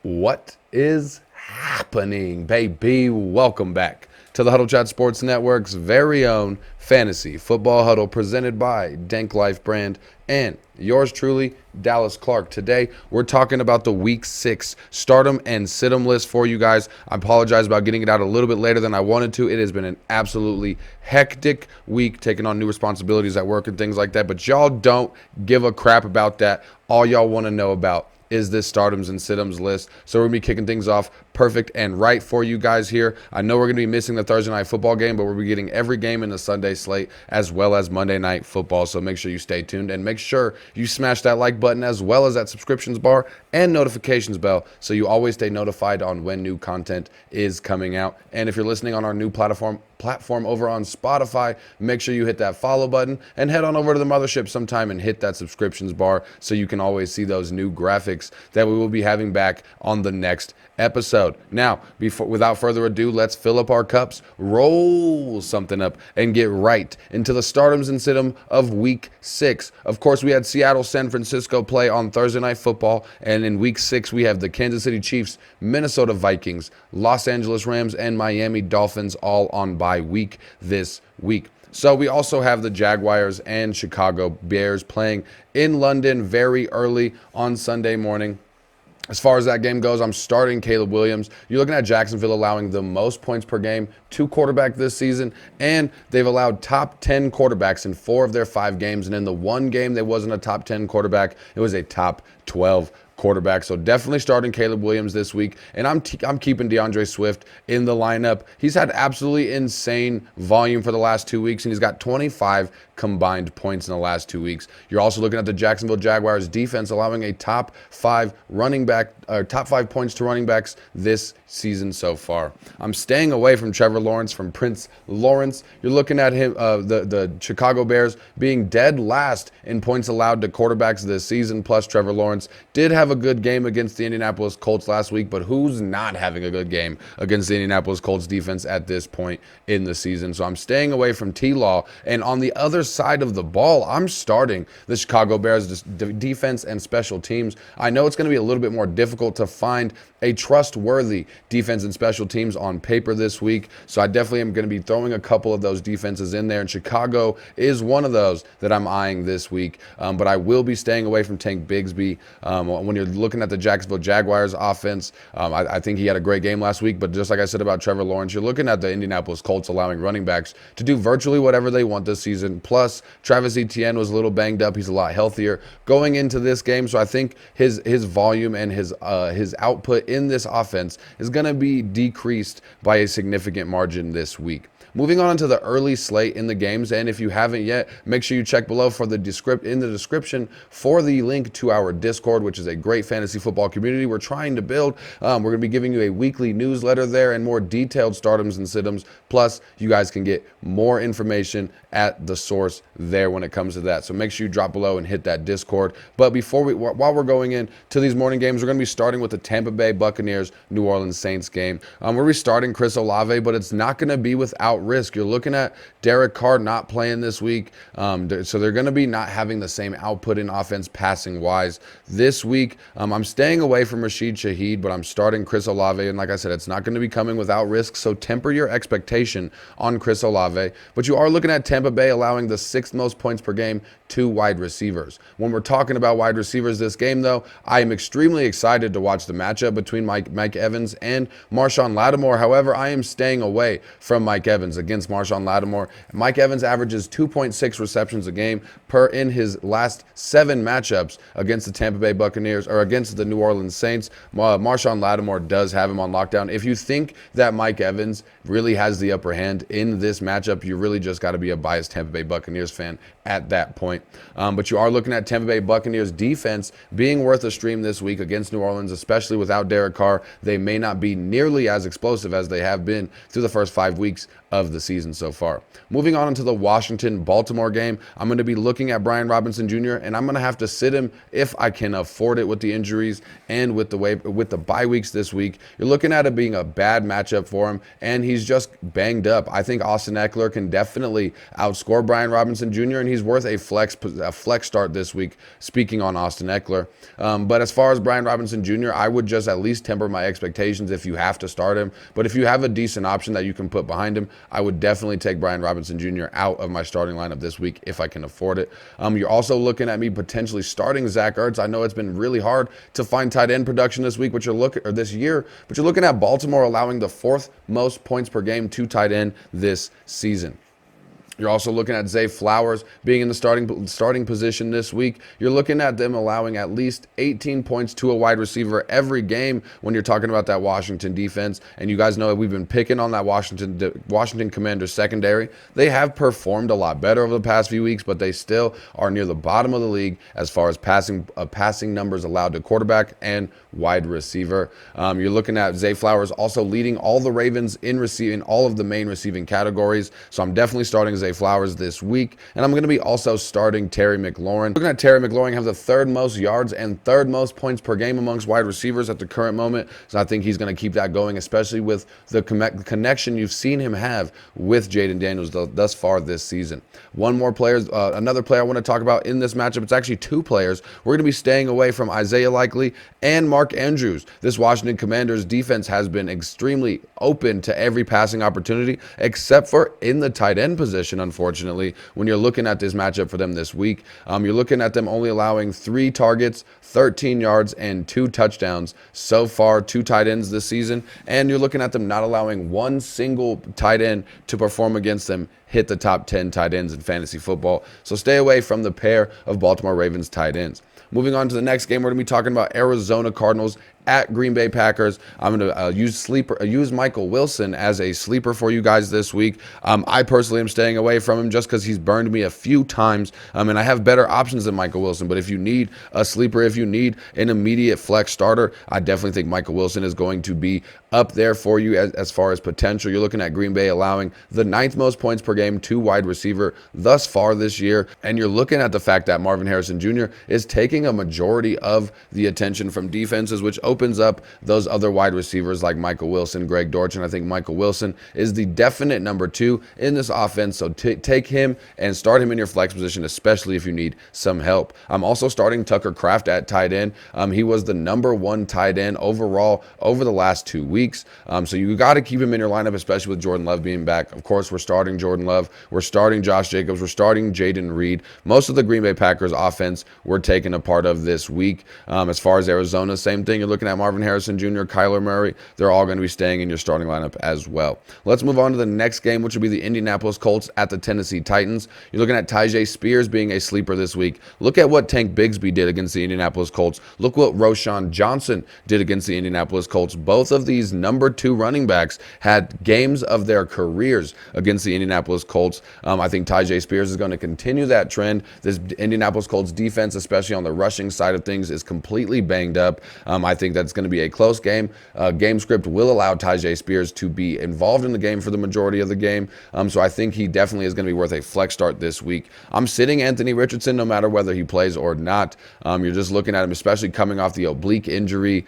What is happening, baby? Welcome back to the Huddle Chat Sports Network's very own Fantasy Football Huddle presented by Danklyfe brand and yours truly, Dallas Clark. Today, we're talking about the Week 6 Stardom and Situm list for you guys. I apologize about getting it out a little bit later than I wanted to. It has been an absolutely hectic week, taking on new responsibilities at work and things like that, but y'all don't give a crap about that. All y'all want to know about is this Stardoms and Situms list. So we're going to be kicking things off perfect and right for you guys here. I know we're going to be missing the Thursday night football game, but we'll be getting every game in the Sunday slate as well as Monday night football. So make sure you stay tuned and make sure you smash that like button as well as that subscriptions bar and notifications bell so you always stay notified on when new content is coming out. And if you're listening on our new platform over on Spotify, make sure you hit that follow button and head on over to the mothership sometime and hit that subscriptions bar so you can always see those new graphics that we will be having back on the next episode. Now, without further ado, let's fill up our cups, roll something up, and get right into the Stardoms and Situm of Week 6. Of course, we had Seattle, San Francisco play on Thursday Night Football, and in Week 6, we have the Kansas City Chiefs, Minnesota Vikings, Los Angeles Rams, and Miami Dolphins all on bye week this week. So we also have the Jaguars and Chicago Bears playing in London very early on Sunday morning. As far as that game goes, I'm starting Caleb Williams. You're looking at Jacksonville allowing the most points per game to quarterback this season, and they've allowed top 10 quarterbacks in 4 of their 5 games. And in the one game they wasn't a top 10 quarterback, it was a top 12 quarterback. So definitely starting Caleb Williams this week. And I'm keeping DeAndre Swift in the lineup. He's had absolutely insane volume for the last 2 weeks, and he's got 25 combined points in the last 2 weeks. You're also looking at the Jacksonville Jaguars defense allowing a top 5 points to running backs this season so far. I'm staying away from Trevor Lawrence, from Prince Lawrence. You're looking at him, the Chicago Bears being dead last in points allowed to quarterbacks this season. Plus, Trevor Lawrence did have a good game against the Indianapolis Colts last week, but who's not having a good game against the Indianapolis Colts defense at this point in the season? So I'm staying away from T-Law. And on the other side of the ball, I'm starting the Chicago Bears defense and special teams. I know it's going to be a little bit more difficult to find a trustworthy defense and special teams on paper this week. So I definitely am going to be throwing a couple of those defenses in there. And Chicago is one of those that I'm eyeing this week. But I will be staying away from Tank Bigsby. When you're looking at the Jacksonville Jaguars offense, I think he had a great game last week. But just like I said about Trevor Lawrence, you're looking at the Indianapolis Colts allowing running backs to do virtually whatever they want this season. Plus, Travis Etienne was a little banged up. He's a lot healthier going into this game. So I think his volume and his output in this offense is going to be decreased by a significant margin this week. Moving on to the early slate in the games, and if you haven't yet, make sure you check below for in the description for the link to our Discord, which is a great fantasy football community we're trying to build. We're going to be giving you a weekly newsletter there and more detailed Stardoms and Situms. Plus, you guys can get more information at the source there when it comes to that. So make sure you drop below and hit that Discord. But while we're going into these morning games, we're going to be starting with the Tampa Bay Buccaneers New Orleans Saints game. We're restarting Chris Olave, but it's not going to be without risk. You're looking at Derek Carr not playing this week, so they're going to be not having the same output in offense passing wise this week. I'm staying away from Rashid Shaheed, but I'm starting Chris Olave, and like I said, it's not going to be coming without risk, so temper your expectation on Chris Olave. But you are looking at Tampa Bay allowing the 6th most points per game to wide receivers. When we're talking about wide receivers this game, though, I am extremely excited to watch the matchup between Mike Evans and Marshawn Lattimore. However, I am staying away from Mike Evans against Marshawn Lattimore. Mike Evans averages 2.6 receptions a game in his last 7 matchups against the Tampa Bay Buccaneers or against the New Orleans Saints. Marshawn Lattimore does have him on lockdown. If you think that Mike Evans really has the upper hand in this matchup, you really just got to be a biased Tampa Bay Buccaneers fan at that point. But you are looking at Tampa Bay Buccaneers defense being worth a stream this week against New Orleans, especially without Derek Carr. They may not be nearly as explosive as they have been through the first 5 weeks of the season so far. Moving on into the Washington-Baltimore game, I'm going to be looking at Brian Robinson Jr., and I'm going to have to sit him if I can afford it with the injuries and with the bye weeks this week. You're looking at it being a bad matchup for him, and he's just banged up. I think Austin Eckler can definitely outscore Brian Robinson Jr., and he's worth a flex start this week, speaking on Austin Eckler. But as far as Brian Robinson Jr., I would just at least temper my expectations if you have to start him. But if you have a decent option that you can put behind him, I would definitely take Brian Robinson Jr. out of my starting lineup this week if I can afford it. You're also looking at me potentially starting Zach Ertz. I know it's been really hard to find tight end production this week, this year, but you're looking at Baltimore allowing the 4th most points per game to tight end this season. You're also looking at Zay Flowers being in the starting position this week. You're looking at them allowing at least 18 points to a wide receiver every game when you're talking about that Washington defense. And you guys know that we've been picking on that Washington Commanders secondary. They have performed a lot better over the past few weeks, but they still are near the bottom of the league as far as passing numbers allowed to quarterback and wide receiver. You're looking at Zay Flowers also leading all the Ravens in all of the main receiving categories. So I'm definitely starting Zay Flowers this week, and I'm going to be also starting Terry McLaurin. Looking at Terry McLaurin, have the 3rd most yards and 3rd most points per game amongst wide receivers at the current moment, so I think he's going to keep that going, especially with the connection you've seen him have with Jaden Daniels thus far this season. Another player I want to talk about in this matchup, it's actually 2 players. We're going to be staying away from Isaiah Likely and Mark Andrews. This Washington Commanders defense has been extremely open to every passing opportunity, except for in the tight end position. Unfortunately, when you're looking at this matchup for them this week, you're looking at them only allowing 3 targets, 13 yards, and 2 touchdowns so far, 2 tight ends this season, and you're looking at them not allowing one single tight end to perform against them hit the top 10 tight ends in fantasy football. So stay away from the pair of Baltimore Ravens tight ends. Moving on to the next game, we're going to be talking about Arizona Cardinals at Green Bay Packers. I'm going to use Michael Wilson as a sleeper for you guys this week. I personally am staying away from him just because he's burned me a few times, and I have better options than Michael Wilson. But if you need a sleeper, if you need an immediate flex starter, I definitely think Michael Wilson is going to be up there for you as far as potential. You're looking at Green Bay allowing the 9th most points per game to wide receiver thus far this year, and you're looking at the fact that Marvin Harrison Jr. is taking a majority of the attention from defenses, which opens up those other wide receivers like Michael Wilson, Greg Dortch, and I think Michael Wilson is the definite number 2 in this offense, so take him and start him in your flex position, especially if you need some help. I'm also starting Tucker Kraft at tight end. He was the number 1 tight end overall over the last 2 weeks, so you got to keep him in your lineup, especially with Jordan Love being back. Of course, we're starting Jordan Love, we're starting Josh Jacobs, we're starting Jaden Reed. Most of the Green Bay Packers offense we're taking a part of this week. As far as Arizona, same thing. You're looking at Marvin Harrison Jr., Kyler Murray. They're all going to be staying in your starting lineup as well. Let's move on to the next game, which will be the Indianapolis Colts at the Tennessee Titans. You're looking at Tyjae Spears being a sleeper this week. Look at what Tank Bigsby did against the Indianapolis Colts. Look what Roshan Johnson did against the Indianapolis Colts. Both of these number 2 running backs had games of their careers against the Indianapolis Colts. I think Tyjae Spears is going to continue that trend. This Indianapolis Colts defense, especially on the rushing side of things, is completely banged up. I think that's going to be a close game. Game script will allow Tyjae Spears to be involved in the game for the majority of the game. So I think he definitely is going to be worth a flex start this week. I'm sitting Anthony Richardson no matter whether he plays or not. You're just looking at him, especially coming off the oblique injury,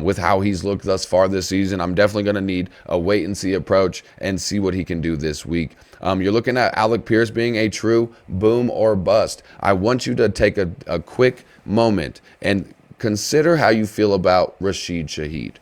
with how he's looked thus far this season. I'm definitely going to need a wait and see approach and see what he can do this week. You're looking at Alec Pierce being a true boom or bust. I want you to take a quick moment and consider how you feel about Rashid Shaheed.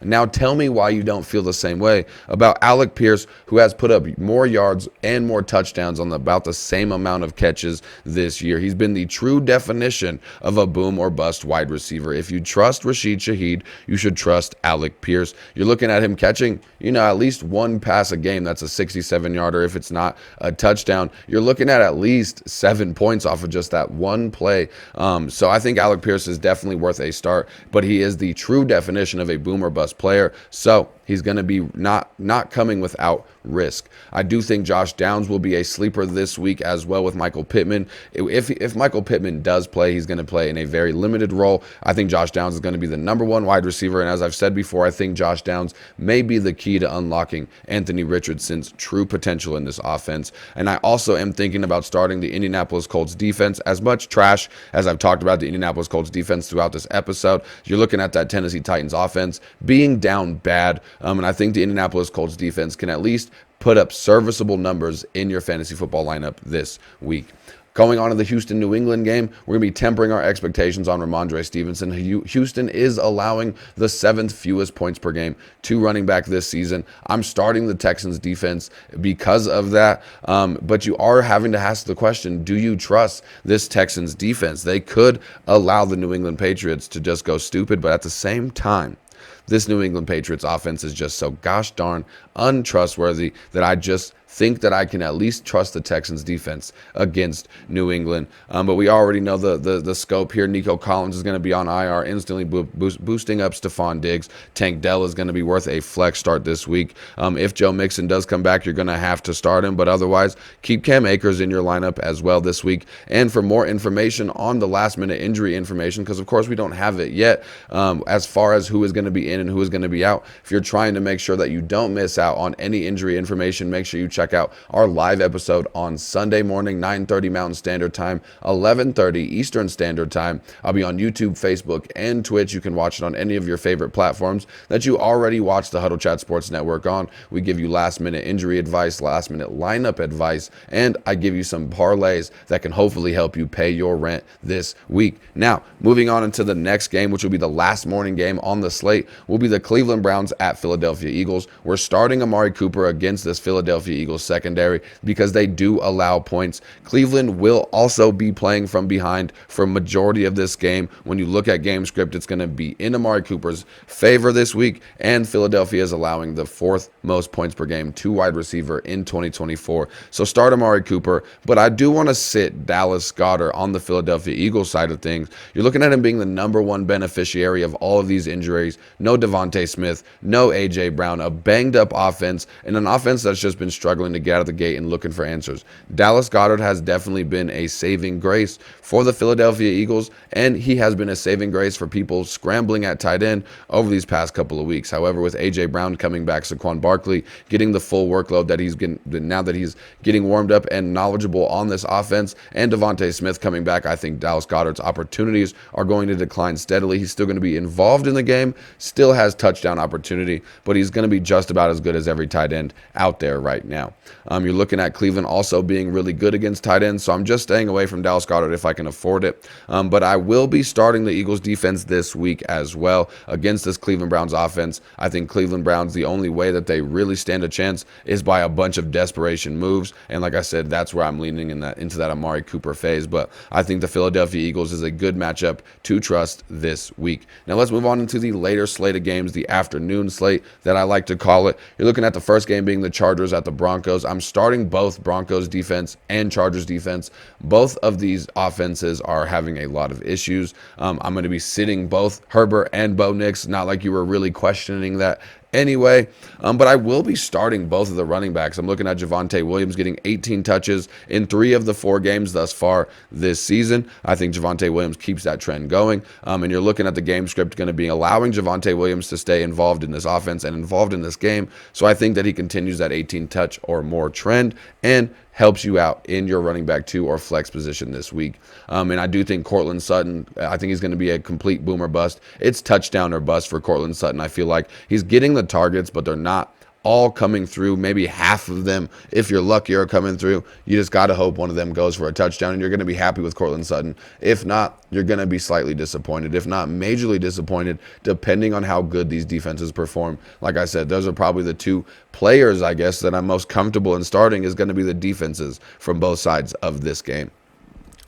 Now tell me why you don't feel the same way about Alec Pierce, who has put up more yards and more touchdowns on about the same amount of catches this year. He's been the true definition of a boom or bust wide receiver. If you trust Rashid Shaheed, you should trust Alec Pierce. You're looking at him catching, at least 1 pass a game. That's a 67-yarder. If it's not a touchdown, you're looking at least 7 points off of just that one play. So I think Alec Pierce is definitely worth a start, but he is the true definition of a boom or bust player. So he's going to be not coming without risk. I do think Josh Downs will be a sleeper this week as well with Michael Pittman. If Michael Pittman does play, he's going to play in a very limited role. I think Josh Downs is going to be the number one wide receiver, and as I've said before, I think Josh Downs may be the key to unlocking Anthony Richardson's true potential in this offense. And I also am thinking about starting the Indianapolis Colts defense. As much trash as I've talked about the Indianapolis Colts defense throughout this episode, you're looking at that Tennessee Titans offense being down bad, and I think the Indianapolis Colts defense can at least put up serviceable numbers in your fantasy football lineup this week. Going on to the Houston-New England game, we're going to be tempering our expectations on Ramondre Stevenson. Houston is allowing the 7th fewest points per game to running back this season. I'm starting the Texans defense because of that, but you are having to ask the question, do you trust this Texans defense? They could allow the New England Patriots to just go stupid, but at the same time, this New England Patriots offense is just so gosh darn untrustworthy that I just think that I can at least trust the Texans defense against New England. But we already know the scope here. Nico Collins is going to be on IR, instantly boosting up Stephon Diggs. Tank Dell is going to be worth a flex start this week. If Joe Mixon does come back, you're going to have to start him. But otherwise, keep Cam Akers in your lineup as well this week. And for more information on the last-minute injury information, because, of course, we don't have it yet, as far as who is going to be in and who is going to be out, if you're trying to make sure that you don't miss out on any injury information, make sure you check out our live episode on Sunday morning, 9:30 Mountain Standard Time, 11:30 Eastern Standard Time. I'll be on YouTube, Facebook, and Twitch. You can watch it on any of your favorite platforms that you already watch the Huddle Chat Sports Network on. We give you last-minute injury advice, last-minute lineup advice, and I give you some parlays that can hopefully help you pay your rent this week. Now, moving on into the next game, which will be the last morning game on the slate, will be the Cleveland Browns at Philadelphia Eagles. We're starting Amari Cooper against this Philadelphia Eagles secondary because they do allow points. Cleveland will also be playing from behind for majority of this game. When you look at game script, it's going to be in Amari Cooper's favor this week, and Philadelphia is allowing the 4th most points per game to wide receiver in 2024. So start Amari Cooper, but I do want to sit Dallas Goedert on the Philadelphia Eagles side of things. You're looking at him being the number one beneficiary of all of these injuries. No Devontae Smith, no A.J. Brown, a banged up offense, and an offense that's just been struggling to get out of the gate and looking for answers. Dallas Goedert has definitely been a saving grace for the Philadelphia Eagles, and he has been a saving grace for people scrambling at tight end over these past couple of weeks. However, with A.J. Brown coming back, Saquon Barkley getting the full workload that he's getting now that he's getting warmed up and knowledgeable on this offense, and Devontae Smith coming back, I think Dallas Goedert's opportunities are going to decline steadily. He's still going to be involved in the game, still has touchdown opportunity, but he's going to be just about as good as every tight end out there right now. You're looking at Cleveland also being really good against tight ends, so I'm just staying away from Dallas Goedert if I can afford it. But I will be starting the Eagles defense this week as well against this Cleveland Browns offense. I think Cleveland Browns, the only way that they really stand a chance is by a bunch of desperation moves. And like I said, that's where I'm leaning into that Amari Cooper phase. But I think the Philadelphia Eagles is a good matchup to trust this week. Now let's move on into the later slate of games, the afternoon slate that I like to call it. You're looking at the first game being the Chargers at the Broncos. I'm starting both Broncos defense and Chargers defense. Both of these offenses are having a lot of issues. I'm going to be sitting both Herbert and Bo Nix. Not like you were really questioning that anyway, but I will be starting both of the running backs. I'm looking at Javonte Williams getting 18 touches in 3 of the 4 games thus far this season. I think Javonte Williams keeps that trend going, and you're looking at the game script going to be allowing Javonte Williams to stay involved in this offense and involved in this game. So I think that he continues that 18 touch or more trend and helps you out in your running back 2 or flex position this week. And I do think Courtland Sutton, I think he's going to be a complete boomer bust. It's touchdown or bust for Courtland Sutton. I feel like he's getting the targets, but they're not all coming through. Maybe half of them, if you're lucky, are coming through. You just got to hope one of them goes for a touchdown, and you're going to be happy with Courtland Sutton. If not, you're going to be slightly disappointed, if not majorly disappointed, depending on how good these defenses perform. Like I said, those are probably the 2 players, I guess, that I'm most comfortable in starting is going to be the defenses from both sides of this game.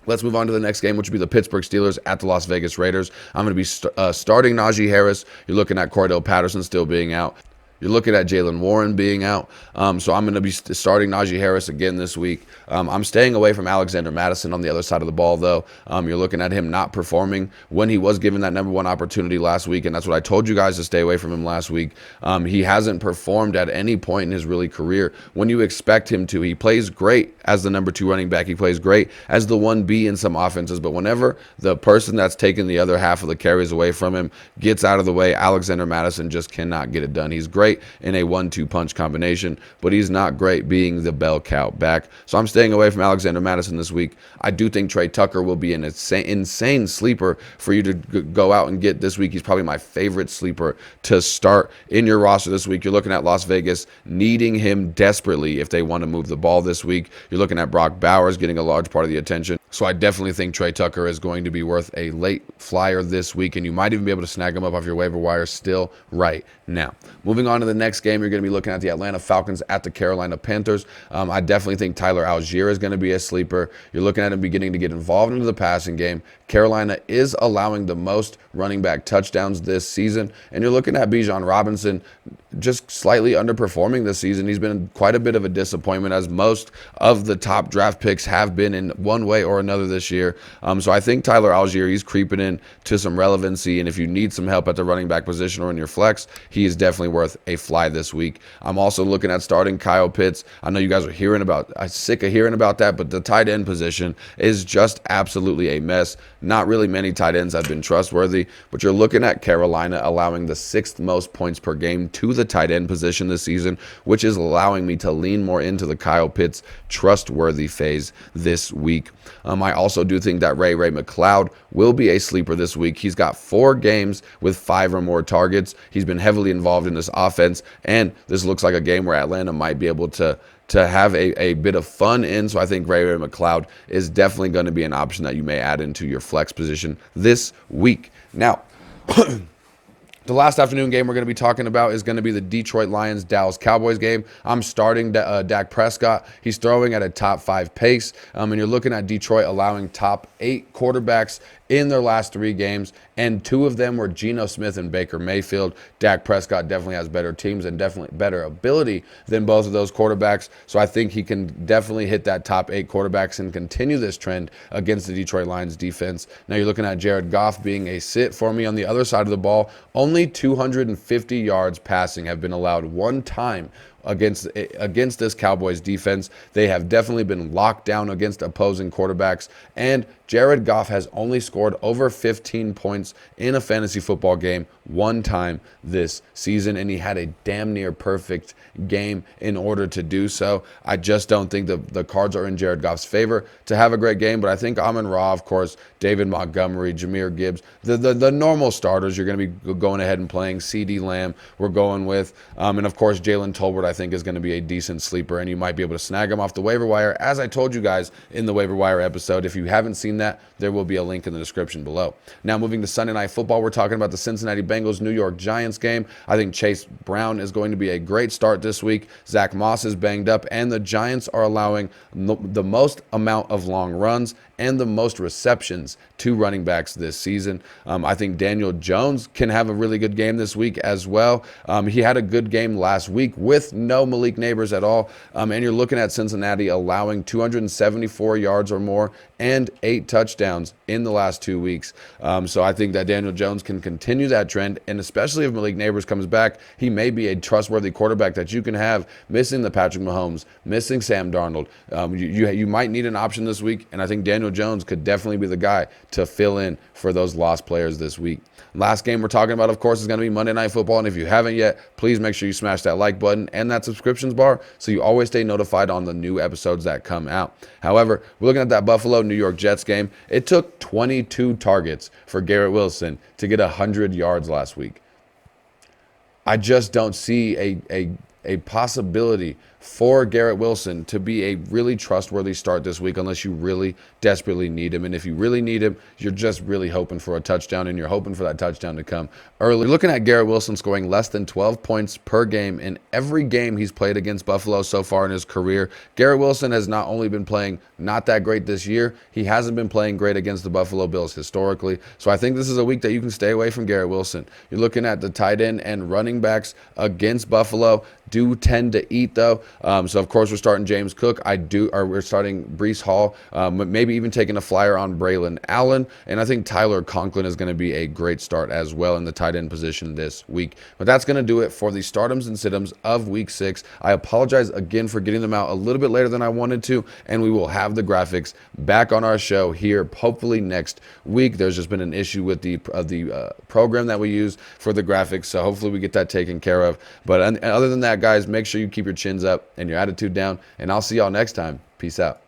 Let's move on to the next game, which will be the Pittsburgh Steelers at the Las Vegas Raiders. I'm going to be starting Najee Harris. You're looking at Cordell Patterson still being out. You're looking at Jalen Warren being out. So I'm going to be starting Najee Harris again this week. I'm staying away from Alexander Mattison on the other side of the ball, though. You're looking at him not performing when he was given that number one opportunity last week, and that's what I told you guys to stay away from him last week. He hasn't performed at any point in his really career when you expect him to. He plays great as the number 2 running back. He plays great as the 1B in some offenses, but whenever the person that's taking the other half of the carries away from him gets out of the way, Alexander Mattison just cannot get it done. He's great in a 1-2 punch combination, but he's not great being the bell cow back. So I'm staying away from Alexander Mattison this week. I do think Trey Tucker will be an insane sleeper for you to go out and get this week. He's probably my favorite sleeper to start in your roster this week. You're looking at Las Vegas needing him desperately if they want to move the ball this week. You're looking at Brock Bowers getting a large part of the attention. So I definitely think Trey Tucker is going to be worth a late flyer this week, and you might even be able to snag him up off your waiver wire still right now. Moving on to the next game, you're going to be looking at the Atlanta Falcons at the Carolina Panthers. I definitely think Tyler Algier is going to be a sleeper. You're looking at him beginning to get involved into the passing game. Carolina is allowing the most running back touchdowns this season, and you're looking at Bijan Robinson just slightly underperforming this season. He's been quite a bit of a disappointment, as most of the top draft picks have been in one way or another this year. So I think Tyler Algier, he's creeping in to some relevancy, and if you need some help at the running back position or in your flex, he is definitely worth a fly this week. I'm also looking at starting Kyle Pitts. I know you guys are sick of hearing about that, but the tight end position is just absolutely a mess. Not really many tight ends have been trustworthy, but you're looking at Carolina allowing the 6th most points per game to the tight end position this season, which is allowing me to lean more into the Kyle Pitts trustworthy phase this week. I also do think that Ray McCloud will be a sleeper this week. He's got 4 games with 5 or more targets. He's been heavily involved in this offense, and this looks like a game where Atlanta might be able to have a bit of fun in. So I think Ray McCloud is definitely going to be an option that you may add into your flex position this week. Now, the last afternoon game we're going to be talking about is going to be the Detroit Lions-Dallas Cowboys game. I'm starting Dak Prescott. He's throwing at a top 5 pace, and you're looking at Detroit allowing top 8 quarterbacks in their last 3 games, and 2 of them were Geno Smith and Baker Mayfield. Dak Prescott definitely has better teams and definitely better ability than both of those quarterbacks, so I think he can definitely hit that top 8 quarterbacks and continue this trend against the Detroit Lions defense. Now you're looking at Jared Goff being a sit for me on the other side of the ball. Only 250 yards passing have been allowed one time against this Cowboys defense. They have definitely been locked down against opposing quarterbacks, and Jared Goff has only scored over 15 points in a fantasy football game one time this season, and he had a damn near perfect game in order to do so. I just don't think the cards are in Jared Goff's favor to have a great game, but I think Amon-Ra, of course, David Montgomery, Jahmyr Gibbs, the normal starters you're going to be going ahead and playing. CeeDee Lamb we're going with, and of course Jalen Tolbert I think is going to be a decent sleeper, and you might be able to snag him off the waiver wire, as I told you guys in the waiver wire episode. If you haven't seen that, there will be a link in the description below. Now moving to Sunday Night Football, we're talking about the Cincinnati Bengals New York Giants game. I think Chase Brown is going to be a great start this week. Zach Moss is banged up, and the Giants are allowing the most amount of long runs and the most receptions to running backs this season. I think Daniel Jones can have a really good game this week as well. He had a good game last week with no Malik Neighbors at all. And you're looking at Cincinnati allowing 274 yards or more and 8 touchdowns in the last 2 weeks. So I think that Daniel Jones can continue that trend, and especially if Malik Neighbors comes back, he may be a trustworthy quarterback that you can have missing the Patrick Mahomes, missing Sam Darnold. You might need an option this week, and I think Daniel Jones could definitely be the guy to fill in for those lost players this week. Last game we're talking about, of course, is going to be Monday Night Football, and if you haven't yet, please make sure you smash that like button and that subscriptions bar so you always stay notified on the new episodes that come out. However, we're looking at that Buffalo-New York Jets game. It took 22 targets for Garrett Wilson to get 100 yards last week. I just don't see a possibility for Garrett Wilson to be a really trustworthy start this week unless you really desperately need him. And if you really need him, you're just really hoping for a touchdown, and you're hoping for that touchdown to come early. You're looking at Garrett Wilson scoring less than 12 points per game in every game he's played against Buffalo so far in his career. Garrett Wilson has not only been playing not that great this year, he hasn't been playing great against the Buffalo Bills historically. So I think this is a week that you can stay away from Garrett Wilson. You're looking at the tight end and running backs against Buffalo do tend to eat, though. So of course we're starting James Cook. We're starting Breece Hall, maybe even taking a flyer on Braylon Allen, and I think Tyler Conklin is going to be a great start as well in the tight end position this week. But that's going to do it for the startums and situms of Week 6. I apologize again for getting them out a little bit later than I wanted to, and we will have the graphics back on our show here hopefully next week. There's just been an issue with the program that we use for the graphics, so hopefully we get that taken care of. But other than that, guys, make sure you keep your chins up and your attitude down, and I'll see y'all next time. Peace out.